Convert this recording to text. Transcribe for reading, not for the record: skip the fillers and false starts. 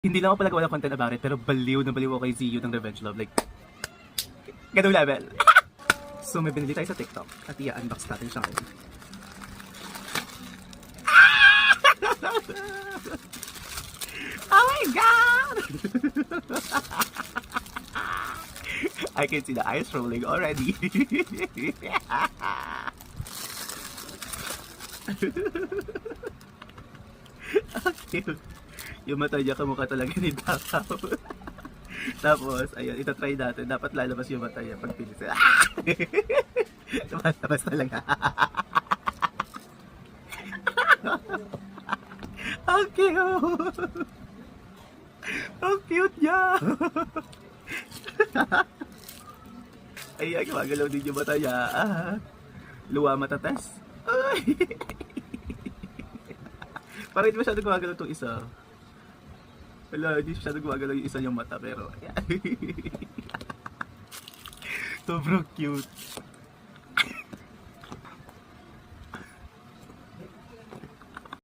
Hindi lang ako pala gawa ng content about it, pero baliw na baliw ako kay Ziyu ng Revenge Love. Like, ganung level. So, may binili tayo sa TikTok at i-unbox natin siya ngayon. Oh my God! I can see the eyes rolling already. Okay. Yung mata niya kamukha talaga ni Dakaw. Tapos, ayun, itatry natin. Dapat lalabas yung mata niya pag pinis. Lumalabas talaga. Ang cute! Ang cute niya! Ayan, gumagalaw din yung mata niya. Luwa matatas. Ay! Parang hindi masyado gumagalaw itong isa. Wala, hindi masyado gumagalaw yung isa niyang mata, pero ayan. Sobrang cute.